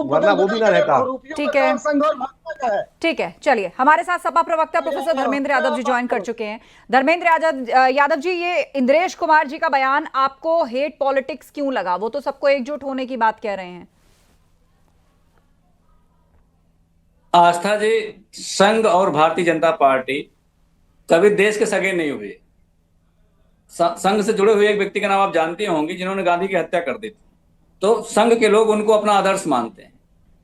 वरना वो भी ना रहता। ठीक है, ठीक है, चलिए हमारे साथ सपा प्रवक्ता प्रोफेसर धर्मेंद्र यादव जी ज्वाइन कर चुके हैं। धर्मेंद्र यादव जी, ये इंद्रेश कुमार जी का बयान आपको हेट पॉलिटिक्स क्यों लगा? वो तो सबको एकजुट होने की बात कह रहे हैं। आस्था जी, संघ और भारतीय जनता पार्टी कभी देश के सगे नहीं हुए। संघ से जुड़े हुए एक व्यक्ति का नाम आप जानते होंगे, जिन्होंने गांधी की हत्या कर दी थी। तो संघ के लोग उनको अपना आदर्श मानते हैं।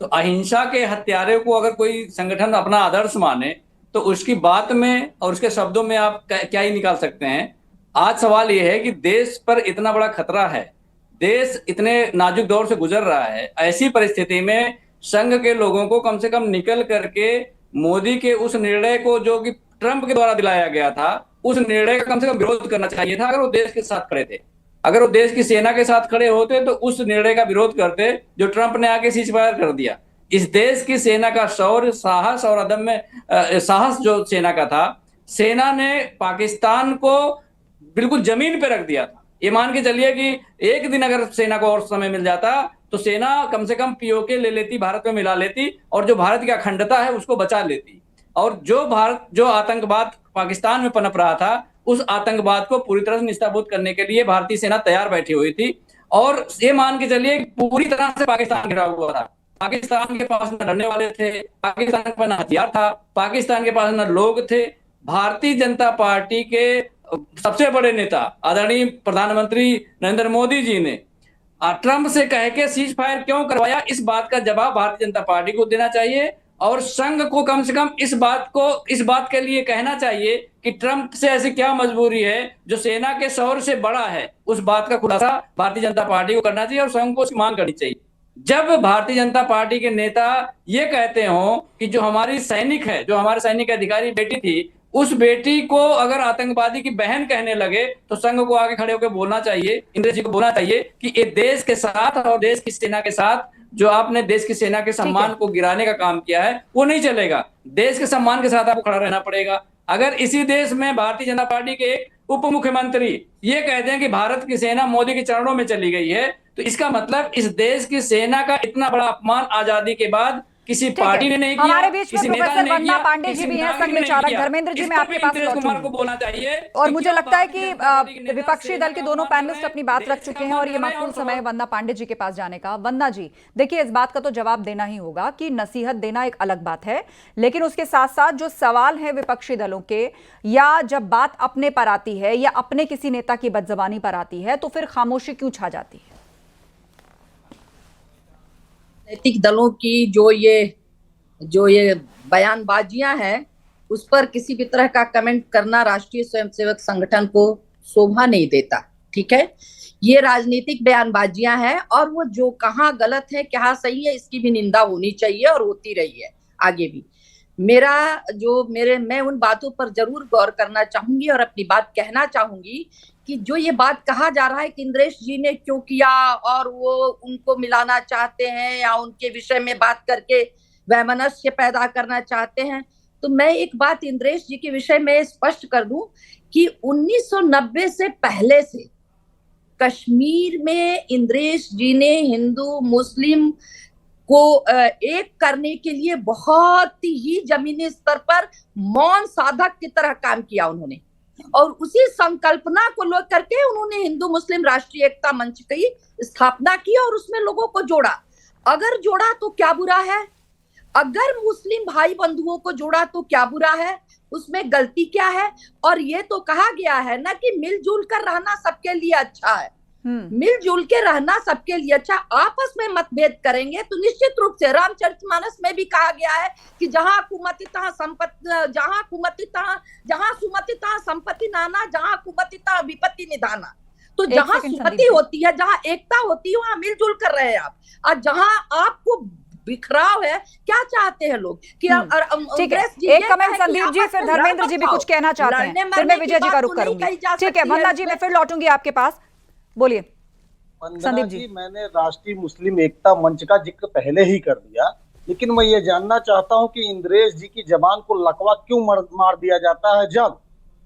तो अहिंसा के हत्यारे को अगर कोई संगठन अपना आदर्श माने तो उसकी बात में और उसके शब्दों में आप क्या ही निकाल सकते हैं। आज सवाल यह है कि देश पर इतना बड़ा खतरा है, देश इतने नाजुक दौर से गुजर रहा है, ऐसी परिस्थिति में संघ के लोगों को कम से कम निकल करके मोदी के उस निर्णय को, जो कि ट्रंप के द्वारा दिलाया गया था, उस निर्णय का कम से कम विरोध करना चाहिए था। अगर वो देश के साथ खड़े थे, अगर वो देश की सेना के साथ खड़े होते तो उस निर्णय का विरोध करते जो ट्रंप ने आके सीज फायर कर दिया। इस देश की सेना का शौर्य, साहस और अदम्य साहस जो सेना का था, सेना ने पाकिस्तान को बिल्कुल जमीन पे रख दिया था। ये मान के चलिए कि एक दिन अगर सेना को और समय मिल जाता तो सेना कम से कम पीओके ले लेती, भारत में मिला लेती और जो भारत की अखंडता है उसको बचा लेती। और जो आतंकवाद पाकिस्तान में पनप रहा था, उस आतंकवाद को पूरी तरह से निस्ताबूद करने के लिए भारतीय सेना तैयार बैठी हुई थी। और ये मान के चलिए पूरी तरह से पाकिस्तान घिरा हुआ था। पाकिस्तान के पास न लड़ने वाले थे, पाकिस्तान के पास न हथियार था, पाकिस्तान के पास न लोग थे। भारतीय जनता पार्टी के सबसे बड़े नेता आदरणीय प्रधानमंत्री नरेंद्र मोदी जी ने ट्रंप से कह के सीज फायर क्यों करवाया, इस बात का जवाब भारतीय जनता पार्टी को देना चाहिए। और संघ को कम से कम इस बात के लिए कहना चाहिए कि ट्रंप से ऐसी क्या मजबूरी है जो सेना के शौर्य से बड़ा है। उस बात का खुलासा भारतीय जनता पार्टी को करना चाहिए और संघ को उसकी मांग करनी चाहिए। जब भारतीय जनता पार्टी के नेता ये कहते हो कि जो हमारी सैनिक है, जो हमारे सैनिक अधिकारी बेटी थी, उस बेटी को अगर आतंकवादी की बहन कहने लगे तो संघ को आगे खड़े होकर बोलना चाहिए, इंद्रेश जी को बोलना चाहिए कि ये देश के साथ और देश की सेना के साथ जो आपने देश की सेना के सम्मान को गिराने का काम किया है वो नहीं चलेगा। देश के सम्मान के साथ आपको खड़ा रहना पड़ेगा। अगर इसी देश में भारतीय जनता पार्टी के एक उप मुख्यमंत्री ये कहते हैं कि भारत की सेना मोदी के चरणों में चली गई है, तो इसका मतलब इस देश की सेना का इतना बड़ा अपमान आजादी के बाद किसी पार्टी ने नहीं किया। हमारे बीच में किसी नेता प्रोफेसर ने वंदना किया, पांडे जी भी हैं, संघ विचारक। धर्मेंद्र जी, मैं आपके पास को बोलना चाहिए। और मुझे लगता है कि विपक्षी दल के दोनों पैनलिस्ट अपनी बात रख चुके हैं और ये माकूल समय है वंदना पांडे जी के पास जाने का। वंदना जी, देखिए, इस बात का तो जवाब देना ही होगा कि नसीहत देना एक अलग बात है, लेकिन उसके साथ साथ जो सवाल है विपक्षी दलों के, या जब बात अपने पर आती है या अपने किसी नेता की बदजबानी पर आती है, तो फिर खामोशी क्यों छा जाती है? राजनीतिक दलों की जो ये बयानबाजियां हैं, उस पर किसी भी तरह का कमेंट करना राष्ट्रीय स्वयंसेवक संगठन को शोभा नहीं देता। ठीक है, ये राजनीतिक बयानबाजियां हैं और वो जो कहाँ गलत है क्या सही है इसकी भी निंदा होनी चाहिए और होती रही है आगे भी। मैं उन बातों पर जरूर गौर करना चाहूंगी और अपनी बात कहना चाहूंगी कि जो ये बात कहा जा रहा है कि इंद्रेश जी ने क्यों किया और वो उनको मिलाना चाहते हैं या उनके विषय में बात करके वैमनस्य पैदा करना चाहते हैं, तो मैं एक बात इंद्रेश जी के विषय में स्पष्ट कर दूं कि 1990 से पहले से कश्मीर में इंद्रेश जी ने हिंदू मुस्लिम को एक करने के लिए बहुत ही जमीनी स्तर पर मौन साधक की तरह काम किया उन्होंने। और उसी संकल्पना को लेकर करके उन्होंने हिंदू मुस्लिम राष्ट्रीय एकता मंच की स्थापना की और उसमें लोगों को जोड़ा। अगर जोड़ा तो क्या बुरा है? अगर मुस्लिम भाई बंधुओं को जोड़ा तो क्या बुरा है? उसमें गलती क्या है? और ये तो कहा गया है ना कि मिलजुल कर रहना सबके लिए अच्छा है। मिलजुल के रहना सबके लिए अच्छा। आपस में मतभेद करेंगे तो निश्चित रूप से रामचरितमानस में भी कहा गया है कि जहां कुमति तहां सुमति तहां संपत्ति नाना, जहां कुमति तहां विपत्ति निधाना। तो जहां सुमति होती है, जहां एकता होती है, वहां मिलजुल कर रहे हैं आप। और जहां आपको बिखराव है, क्या चाहते हैं लोग कि ठीक है, एक कमेंट संदीप जी, फिर धर्मेंद्र जी भी कुछ कहना चाहते हैं, फिर मैं विजय जी का रुख करूंगी। ठीक है वंदना जी, मैं फिर लौटूंगी आपके पास, बोलिए संदीप जी। मैंने राष्ट्रीय मुस्लिम एकता मंच का जिक्र पहले ही कर दिया, लेकिन मैं ये जानना चाहता हूं कि इंद्रेश जी की जबान को लकवा क्यों मार दिया जाता है जब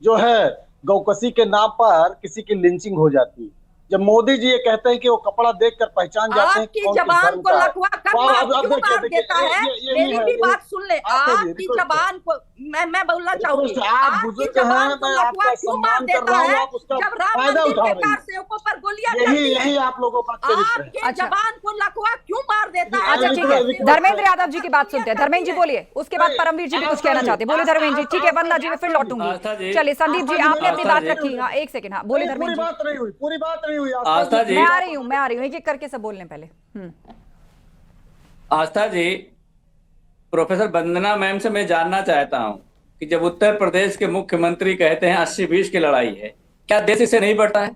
जो है गौकसी के नाम पर किसी की लिंचिंग हो जाती है। जब मोदी जी ये कहते हैं कि वो कपड़ा देखकर पहचान जाते हैं कि आपकी कौन किस जबान धर्म को का है। लकवा कब तो मार अब क्यों देखिए मार देता है? यही मेरी है, भी यही बात सुन ले। आपको भी आपकी रिक्वेस्ट है, जबान को मैं बोलना चाहूंगी, रिक्वेस्ट है, आप आपकी बुजुर्ग जबान हैं, को मैं लकवा आपका क्यों मार सम्मान कर देता रहा हूँ, है आप उसका जब राम फायदा मंदिर उठा के रही कार है। सेवकों पर गोलियां यही चलती यही है? आप लोगों का चरित्र है। आपके अच्छा। जबान को लकवा क्यों मार देता है? अच्छा जब ठीक है, रिक्वेस्ट धर्मेंद्र है। यादव जी की बात सुनते हैं। धर्मेंद्र जी बोलिए, उसके बाद नहीं, परमवीर जी भी कुछ आस्था कहना जी, चाहते हैं। बोलिए धर्मेंद्र जी। ठीक है, वंदना जी मैं फिर लौटूंगी। आस्था जी, चलिए संदीप जी, आस्था जी, आपने मेरी अपनी आस्था बात जी, रखी। हाँ, एक सेकंड। हाँ बोलिए पूरी धर्मेंद्र जी। बात नहीं हुई, पूरी बात नहीं हुई। आस्था जी, मैं आ रही हूँ, एक एक करके सब बोलने पहले। आस्था जी, प्रोफेसर वंदना मैम से मैं जानना चाहता हूं कि जब उत्तर प्रदेश के मुख्यमंत्री कहते हैं 80-20 की लड़ाई है, क्या देश इससे नहीं बढ़ता है?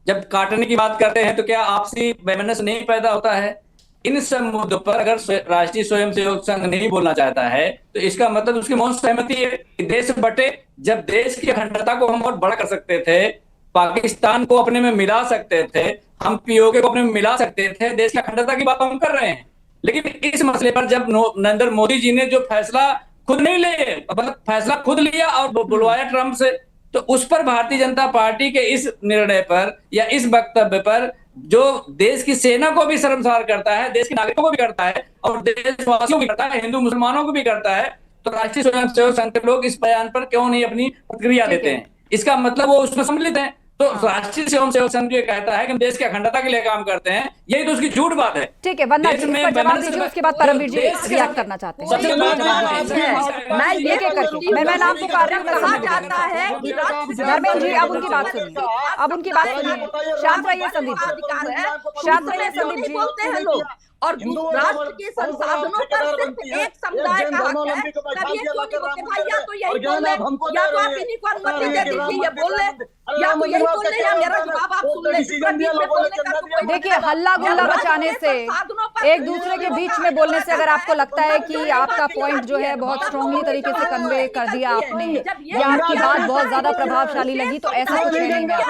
जब काटने की बात करते हैं तो क्या आपसी वैमनस्य नहीं पैदा होता है? इन सब मुद्दों पर अगर राष्ट्रीय स्वयंसेवक संघ नहीं बोलना चाहता है तो इसका मतलब उसकी मौन सहमति है कि देश बटे। जब देश की अखंडता को हम और बड़ा कर सकते थे, पाकिस्तान को अपने में मिला सकते थे, हम पीओके को अपने में मिला सकते थे, देश की अखंडता की बात हम कर रहे हैं। लेकिन इस मसले पर जब नरेंद्र मोदी जी ने जो फैसला खुद नहीं लिए, मतलब फैसला खुद लिया और बुलवाया ट्रंप से, तो उस पर भारतीय जनता पार्टी के इस निर्णय पर या इस वक्तव्य पर जो देश की सेना को भी शर्मसार करता है, देश के नागरिकों को भी करता है और देशवासियों को भी करता है, हिंदू मुसलमानों को भी करता है, तो राष्ट्रीय स्वयंसेवक संघ के लोग इस बयान पर क्यों नहीं अपनी प्रतिक्रिया ठीक देते है। हैं? इसका मतलब वो उसमें सम्मिलित है। तो हाँ। राष्ट्रीय स्वयंसेवक संघ जो कहता है कि हम देश की अखंडता के लिए काम करते हैं, यही तो उसकी झूठ बात है। ठीक है, वंदना जी इस पर जवाब दीजिए, उसके बाद परमवीर जी रिएक्ट करना चाहते हैं। सबसे एक बड़ा जवाब जवाब दीजिए। है। मैं ये एक एक करके बोलती हूँ, मैं नाम पुकार रही हूँ, मैं कहा समझ गई। जाता है कि धर्मेंद्र जी अब उनकी बात सुनिए, अब उनकी बात सुनिए। शांत रहिए संदीप जी, अधिकार है। शांत रहिए क्यों संदीप नहीं जी। बोलते हैं लोग? और राष्ट्र के संसाधनों पर सिर्फ एक समुदाय का हक है, तब ये क्यों नहीं बोलते? भाई या तो यही बोल ले, या तो आप इन्हीं को अनुमति दे दीजिए ये बोल ले, या तो यही बोल ले, या मेरा जवाब आप सुन ले। इसमें बीच में बोलने का तो कोई देखिए, हल्ला गुल्ला मचाने से, एक दूसरे के बीच में बोलने से अगर आपको लगता है कि आपका पॉइंट जो है बहुत स्ट्रांगली तरीके से कन्वे कर दिया आपने या आपकी बात बहुत ज्यादा प्रभावशाली लगी, तो ऐसा कुछ नहीं है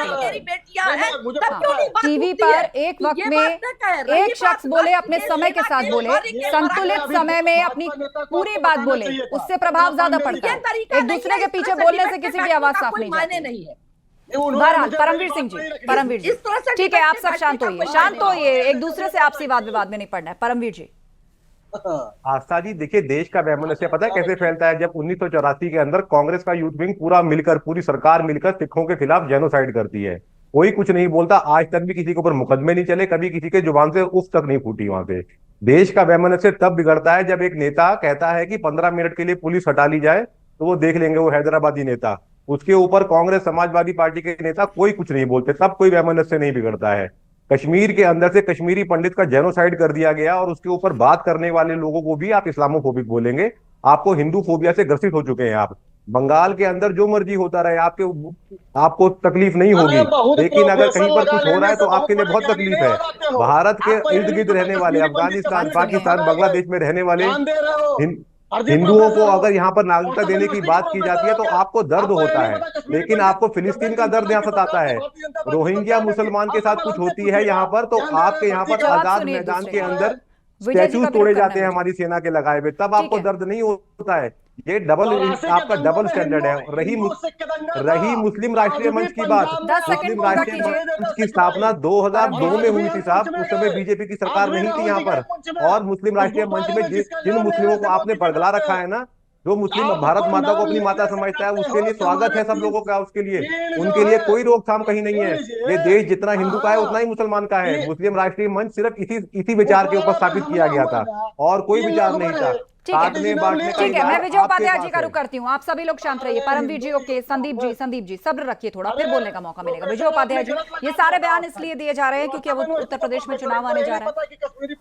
आपको लगता। टीवी पर एक वक्त में एक शख्स बोले, अपने समय के साथ बोले, संतुलित समय में अपनी पूरी बात बोले, उससे प्रभाव ज्यादा पड़ता है। एक दूसरे के पीछे बोलने से किसी की आवाज साफ नहीं जाती। नहीं है। बहरहाल परमवीर सिंह जी, परमवीर जी, ठीक है, आप सब शांत होइए, शांत होइए, एक दूसरे से आपसी वाद विवाद में नहीं पड़ना है। परमवीर जी। आस्था जी, देखिए देश का वैमनस्य पता है कैसे फैलता है? जब 1984 के अंदर कांग्रेस का यूथ विंग पूरा मिलकर, पूरी सरकार मिलकर सिखों के खिलाफ जेनोसाइड करती है, कोई कुछ नहीं बोलता। आज तक भी किसी के ऊपर मुकदमे नहीं चले, कभी किसी के जुबान से उफ तक नहीं फूटी वहां पे। देश का वैमनस्य तब बिगड़ता है जब एक नेता कहता है कि 15 मिनट के लिए पुलिस हटा ली जाए तो वो देख लेंगे, वो हैदराबादी नेता। उसके ऊपर कांग्रेस समाजवादी पार्टी के नेता कोई कुछ नहीं बोलते, तब कोई वैमनस्य नहीं बिगड़ता है। कश्मीर के अंदर से कश्मीरी पंडित का जेनोसाइड कर दिया गया और उसके ऊपर बात करने वाले लोगों को भी आप इस्लामोफोबिक बोलेंगे। आपको हिंदू फोबिया से ग्रसित हो चुके हैं आप। बंगाल के अंदर जो मर्जी होता रहे, आपको तकलीफ नहीं होगी, लेकिन अगर कहीं पर कुछ हो रहा है तो आपके लिए बहुत तकलीफ है। भारत के इर्द गिर्द रहने वाले, अफगानिस्तान, पाकिस्तान, बांग्लादेश में रहने वाले हिंदुओं को अगर यहाँ पर नागरिकता देने की बात की जाती है तो आपको दर्द होता है, लेकिन आपको फिलिस्तीन का दर्द यहाँ सताता है। रोहिंग्या मुसलमान के साथ कुछ होती है यहाँ पर तो आपके यहाँ पर आजाद मैदान के अंदर स्टैचू तोड़े जाते हैं हमारी सेना के लगाए हुए, तब आपको दर्द नहीं होता है। ये आपका डबल स्टैंडर्ड है। रही मुस्लिम राष्ट्रीय मंच की बात, मुस्लिम राष्ट्रीय मंच की स्थापना 2002 में हुई थी साहब, उस समय बीजेपी की सरकार नहीं थी यहाँ पर। और मुस्लिम राष्ट्रीय मंच में जिन मुस्लिमों को आपने बरगला रखा है ना, जो मुस्लिम भारत माता को अपनी माता समझता है, उसके लिए स्वागत है सब लोगों का, उसके लिए, उनके लिए कोई रोकथाम कहीं नहीं है। ये देश जितना हिंदू का है उतना ही मुसलमान का है। मुस्लिम राष्ट्रीय मंच सिर्फ इसी विचार के ऊपर स्थापित किया गया था और कोई विचार नहीं था। ठीक है, मैं विजय उपाध्याय जी का रुख करती हूँ। आप सभी लोग शांत रहिए। परमवीर जी ओके, संदीप जी सब्र रखिए थोड़ा, फिर बोलने का मौका मिलेगा। विजय उपाध्याय जी, ये सारे बयान इसलिए दिए जा रहे हैं क्योंकि अब उत्तर प्रदेश में चुनाव आने जा रहा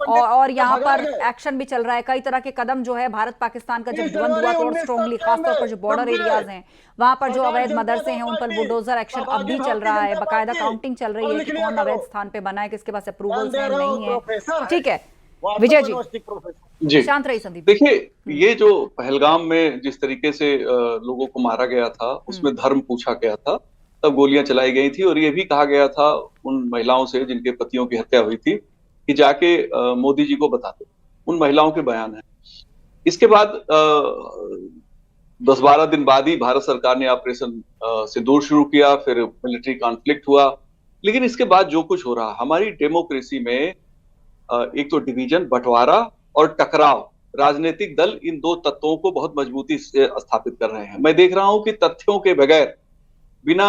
है और यहाँ पर एक्शन भी चल रहा है। कई तरह के कदम जो है, भारत पाकिस्तान का जब द्वंद्व हुआ तो और स्ट्रांगली, खासतौर पर जो बॉर्डर एरियाज हैं वहां पर जो अवैध मदरसे हैं उन पर बुलडोजर एक्शन अब भी चल रहा है। बाकायदा काउंटिंग चल रही है कि कौन अवैध स्थान पे बना है, किसके पास अप्रूवल्स है, नहीं है। ठीक है विजय जी, शांत रही। संदीप, देखिए, ये जो पहलगाम में जिस तरीके से लोगों को मारा गया था, उसमें धर्म पूछा गया था, तब गोलियां चलाई गई थी और ये भी कहा गया था उन महिलाओं से जिनके पतियों की हत्या हुई थी कि जाके मोदी जी को बता दो। उन महिलाओं के बयान है। इसके बाद 10-12 दिन बाद ही भारत सरकार ने ऑपरेशन सिंदूर शुरू किया, फिर मिलिट्री कॉन्फ्लिक्ट हुआ लेकिन इसके बाद जो कुछ हो रहा, हमारी डेमोक्रेसी में एक तो डिवीजन, बंटवारा और टकराव, राजनीतिक दल इन दो तत्वों को बहुत मजबूती से स्थापित कर रहे हैं। मैं देख रहा हूं कि तथ्यों के बगैर, बिना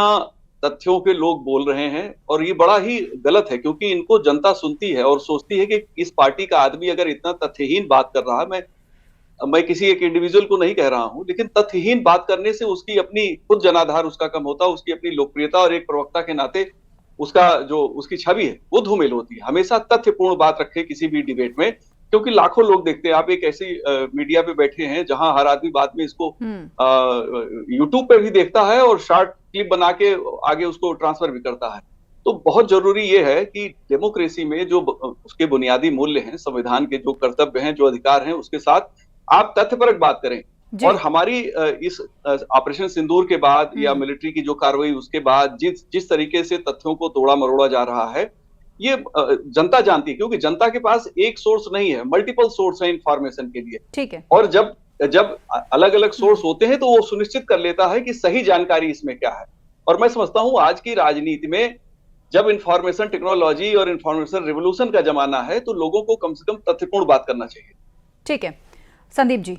तथ्यों के लोग बोल रहे हैं, और ये बड़ा ही गलत है, क्योंकि इनको जनता सुनती है और सोचती है कि इस पार्टी का आदमी अगर इतना तथ्यहीन बात कर रहा है, मैं किसी एक इंडिविजुअल को नहीं कह रहा हूं, लेकिन तथ्यहीन बात करने से उसकी अपनी खुद जनाधार उसका कम होता है, उसकी अपनी लोकप्रियता और एक प्रवक्ता के नाते उसका जो उसकी छवि है वो धूमिल होती है। हमेशा तथ्यपूर्ण बात रखे किसी भी डिबेट में, क्योंकि लाखों लोग देखते हैं। आप एक ऐसी मीडिया पे बैठे हैं जहां हर आदमी बाद में इसको यूट्यूब पे भी देखता है और शॉर्ट क्लिप बना के आगे उसको ट्रांसफर भी करता है। तो बहुत जरूरी ये है कि डेमोक्रेसी में जो उसके बुनियादी मूल्य हैं, संविधान के जो कर्तव्य हैं, जो अधिकार हैं, उसके साथ आप तथ्यपरक बात करें। और हमारी इस ऑपरेशन सिंदूर के बाद या मिलिट्री की जो कार्रवाई उसके बाद जिस तरीके से तथ्यों को तोड़ा मरोड़ा जा रहा है, ये जनता जानती है, क्योंकि जनता के पास एक सोर्स नहीं है, मल्टीपल सोर्स है इंफॉर्मेशन के लिए। ठीक है। और जब अलग अलग सोर्स होते हैं तो वो सुनिश्चित कर लेता है कि सही जानकारी इसमें क्या है। और मैं समझता हूं आज की राजनीति में जब इंफॉर्मेशन टेक्नोलॉजी और इंफॉर्मेशन रिवोल्यूशन का जमाना है, तो लोगों को कम से कम तथ्यपूर्ण बात करना चाहिए। ठीक है, संदीप जी।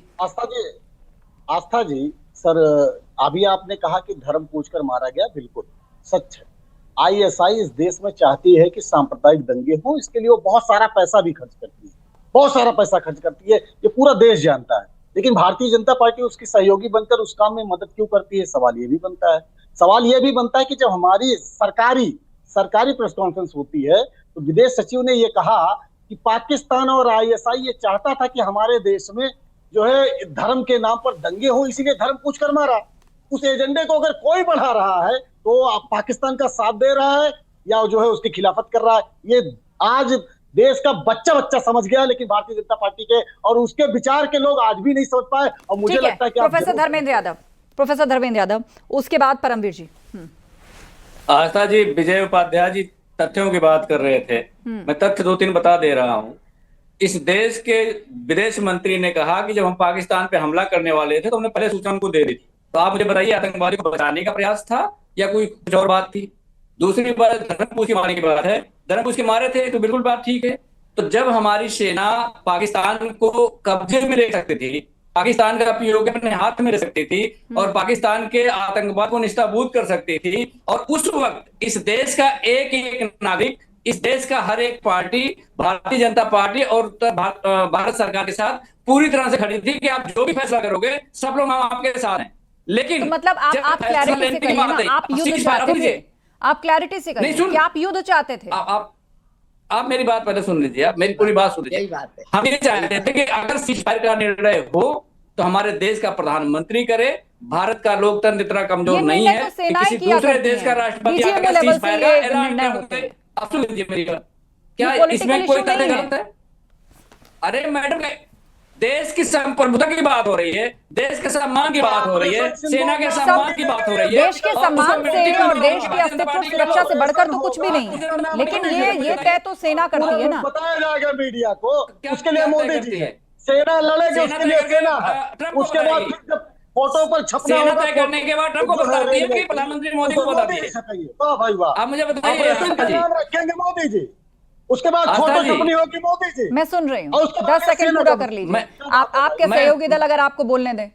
आस्था जी, सर अभी आपने कहा कि धर्म पूछकर मारा गया, बिल्कुल सच है। आईएसआई इस देश में चाहती है कि सांप्रदायिक दंगे हो, इसके लिए वो बहुत सारा पैसा भी खर्च करती है, बहुत सारा पैसा खर्च करती है, ये पूरा देश जानता है। लेकिन भारतीय जनता पार्टी उसकी सहयोगी बनकर उस काम में मदद क्यों करती है, सवाल ये भी बनता है। सवाल ये भी बनता है कि जब हमारी सरकारी प्रेस कॉन्फ्रेंस होती है तो विदेश सचिव ने ये कहा कि पाकिस्तान और आईएसआई ये चाहता था कि हमारे देश में जो है धर्म के नाम पर दंगे हो, इसीलिए धर्म पूछ कर मारा। उस एजेंडे को अगर कोई बढ़ा रहा है तो आप पाकिस्तान का साथ दे रहा है या जो है उसकी खिलाफत कर रहा है, ये आज देश का बच्चा समझ गया, लेकिन भारतीय जनता पार्टी के और उसके विचार के लोग आज भी नहीं समझ पाए। और मुझे लगता है कि प्रोफेसर धर्मेंद्र यादव, उसके बाद परमवीर जी। आस्था जी, विजय उपाध्याय जी तथ्यों की बात कर रहे थे, मैं तथ्य 2-3 बता दे रहा हूं। इस देश के विदेश मंत्री ने कहा कि जब हम पाकिस्तान पे हमला करने वाले थे तो हमने पहले सूचना उनको दे दी थी। तो आप मुझे बताइए, आतंकवादी को बचाने का प्रयास था या कोई कुछ और बात थी? दूसरी बात, धर्म पूछ के मारने की बात है, धर्म पूछ के मारे थे तो बिल्कुल बात ठीक है। तो जब हमारी सेना पाकिस्तान को कब्जे में ले सकती थी, पाकिस्तान का उपयोग अपने हाथ में ले सकती थी और पाकिस्तान के आतंकवाद को निष्ठाबूत कर सकती थी, और उस वक्त इस देश का एक नागरिक, इस देश का हर एक पार्टी, भारतीय जनता पार्टी और भारत सरकार के साथ पूरी तरह से खड़ी थी कि आप जो भी फैसला करोगे सब लोग हम आपके साथ हैं। लेकिन तो मतलब आप क्लैरिटी से कहिए ना, आप युद्ध चाहते थे? आप क्लैरिटी से कहिए कि आप युद्ध चाहते थे? आप मेरी बात पहले सुन लीजिए, आप मेरी पूरी बात सुन लीजिए। हम ये चाहते थे कि अगर सीज फायर का निर्णय हो तो हमारे देश का प्रधानमंत्री करे। भारत का लोकतंत्र इतना कमजोर नहीं है कि किसी दूसरे देश का राष्ट्रपति आकर सीज फायर का ऐलान करे। आप सुन लीजिए मेरी बात, क्या इसमें कोई तथ्य गलत है? अरे मैडम, देश की संप्रभुता की बात हो रही है, देश के सम्मान की बात हो रही है, सेना के सम्मान की बात हो रही है। देश के सम्मान से और देश की अस्तित्व सुरक्षा से बढ़कर तो कुछ भी नहीं है, लेकिन ये तय तो सेना करती है ना। बताया जाएगा मीडिया को, उसके लिए मोदी जी है, सेना लड़ेगी, उसके लिए सेना है। उसके बाद जब फोटो पर छपना होगा, तय करने के बाद ट्रंप को बताती है कि प्रधानमंत्री मोदी को बताती है। वाह भाई वाह, आप मुझे बताइए, रखेंगे मोदी जी, उसके बाद फोटो छपनी होगी मोदी जी। मैं सुन रही हूँ, 10 सेकंड पूरा कर लीजिए। आपके सहयोगी दल अगर आपको बोलने दें।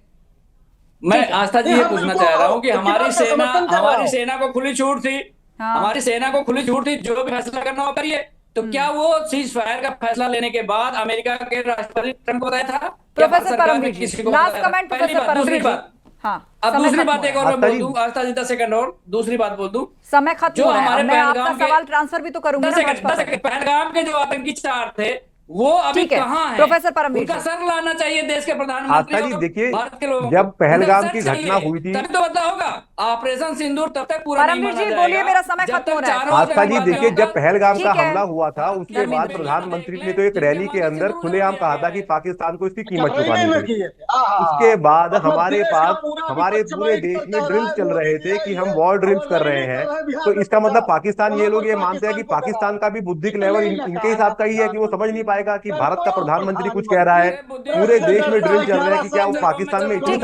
मैं आस्था जी ये पूछना चाह रहा हूँ कि हमारी सेना को खुली छूट थी, हमारी सेना को खुली छूट थी, जो भी फैसला करना हो करिए। तो क्या वो सीज फायर का फैसला लेने के बाद अमेरिका के राष्ट्रपति ट्रंप को बताया था? प्रोफेसर परमवीर जी, लास्ट कमेंट प्रोफेसर परमवीर जी। हाँ, अब दूसरी बात एक और मैं बोल दूं, आस्था जी 10 सेकंड और दूसरी बात बोल दूं। समय खत्म हो रहा है, मैं आपका सवाल ट्रांसफर भी तो करूंगा। पहलगाम के जो आतंकी 4 थे वो अभी कहाँ हैं? प्रोफेसर परमवीर उनका सर लाना चाहिए देश के प्रधानमंत्री जी। देखिए, भारत के लोगों जब पहलगाम की घटना हुई थी तभी तो बदला होगा। ऑपरेशन सिंदूर तब तक पूरा नहीं माना जाएगा। बोलिए, मेरा समय खत्म हो रहा है। आस्था जी देखिए, जब पहलगाम का हमला हुआ था उसके बाद प्रधानमंत्री ने तो एक रैली के अंदर खुलेआम कहा था कि पाकिस्तान को इसकी कीमत चुकानी पड़ेगी। उसके बाद हमारे पास हमारे पूरे देश में ड्रिल्स चल रहे थे कि हम वॉर ड्रिल्स कर रहे हैं। तो इसका मतलब पाकिस्तान, ये लोग ये मानते हैं कि पाकिस्तान का भी बुद्धिक लेवल इनके हिसाब का ही है कि वो समझ नहीं पाएगा कि भारत का प्रधानमंत्री कुछ कह रहा है। पूरे देश में ड्रिल चल रहा है कि क्या वो पाकिस्तान में इतनी